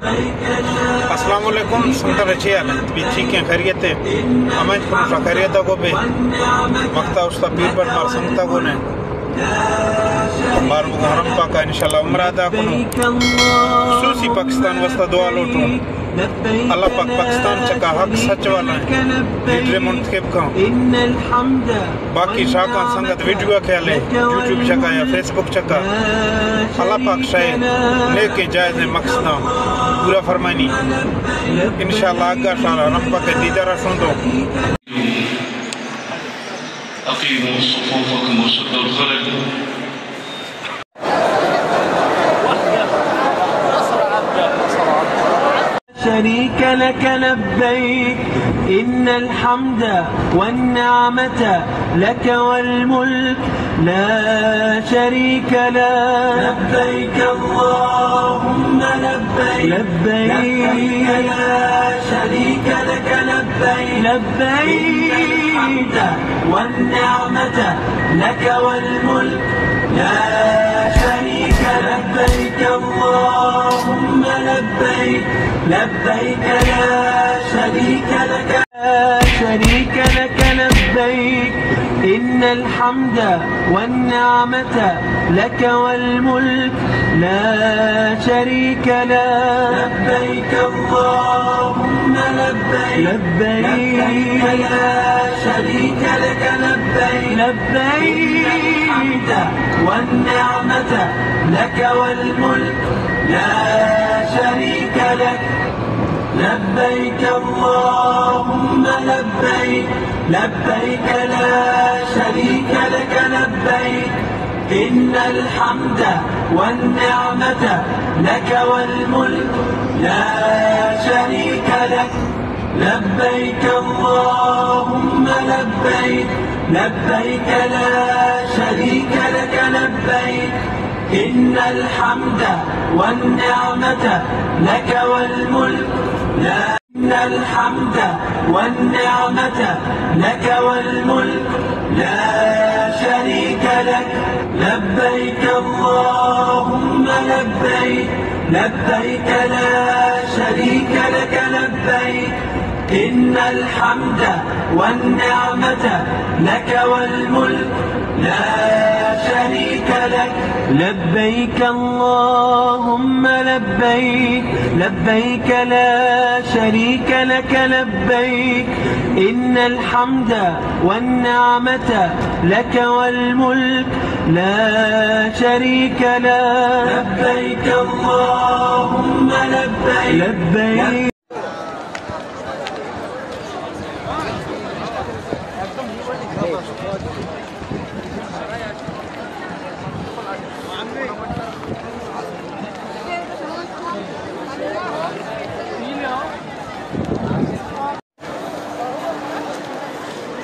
अस्सलाम वालेकुम संतर रचियाल बिची के खैरियत है अमन पुरुषा खैरियत को बे मक्ता उसका पीर पर मार संगता को ने बार मुहर्रम पाका इंशाल्लाह उम्र अदा करूं सुसी पाकिस्तान वास्ता दुआ लोटूं अल्लाह पाक पाकिस्तान चका हक सच वाला है लीडर मुंतखब का बाकी शाका संगत वीडियो ख्याले यूट्यूब चका या फेसबुक चका अल्लाह पाक शायद लेके जायज मकसद पूरा फरमानी इंशाल्लाह आगा शाला रब पाक दीदार सुनो अकीमू सुफूफकुम वसद्दुल खलल شريك لك لبيك إن الحمد والنعمة لك والملك لا شريك لك لبيك اللهم لبيك لبيك لا شريك لك لبيك لبيك والنعمة لك والملك لا شريك لبيك اللهم لبيك لبيك لا شريك لك لبيك إن الحمد والنعمة لك والملك لا شريك لك لبيك اللهم لبيك لبيك لا شريك لك لبيك لبيك والنعمة لك والملك لا شريك لك لبيك اللهم لبيك لبيك لا شريك لك لبيك إن الحمد والنعمة لك والملك لا شريك لك لبيك اللهم لبيك لبيك لا شريك لك لبيك إن الحمد والنعمة لك والملك لا إن الحمد والنعمة لك والملك لا شريك لك لبيك اللهم لبيك لبيك لا شريك لك لبيك إن الحمد والنعمة لك والملك لا شريك لك لبيك اللهم لبيك لبيك لا شريك لك لبيك إن الحمد والنعمة لك والملك لا شريك لك لبيك اللهم لبيك لبيك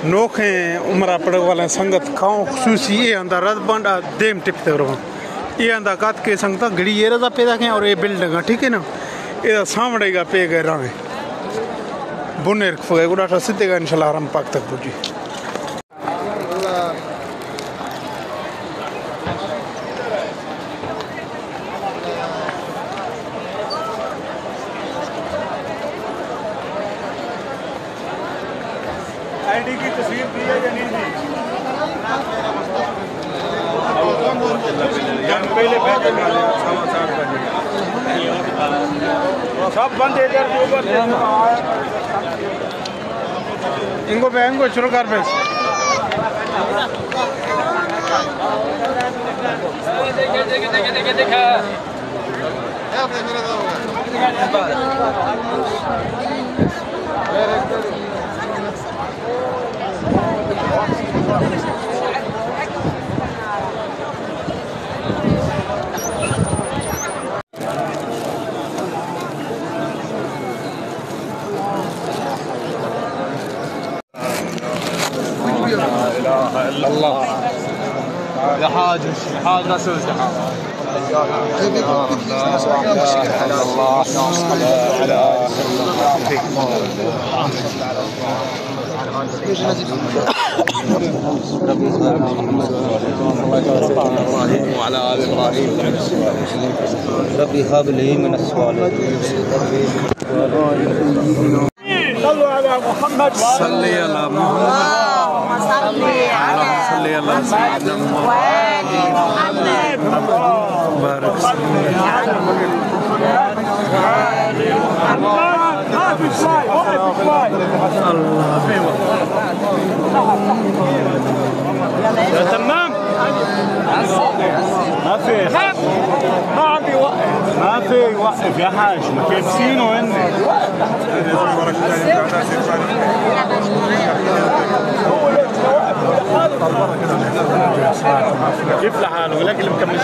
नोखे उमरा पड़ वाले संगत खाओ खुशूसी ये अंदा रद बंडा देम टिपते रहो ये अंदा कात के संगता घड़ी ये रजा पैदा के और ये बिल्डिंग ठीक है ना ये सामने का पे गए रहे बुनेर फुगे गुड़ा सीधे का इंशाल्लाह हरम पाक तक पूजी आईडी की तस्वीर दी है या नहीं दी पहले सब बंद है इधर इनको बैंक को शुरू कर पैसे देखा الله يا حاج رسول سحاب الله وعلى آل إبراهيم ربي هب لي من الصالحين. صلوا على محمد. صل على محمد. اللهم صل على سيدنا محمد. بارك يا تمام. ما في ما عم بيوقف. ما في يوقف يا حاج، مكبسينه هن. كيف لحاله؟ ولكن اللي مكملين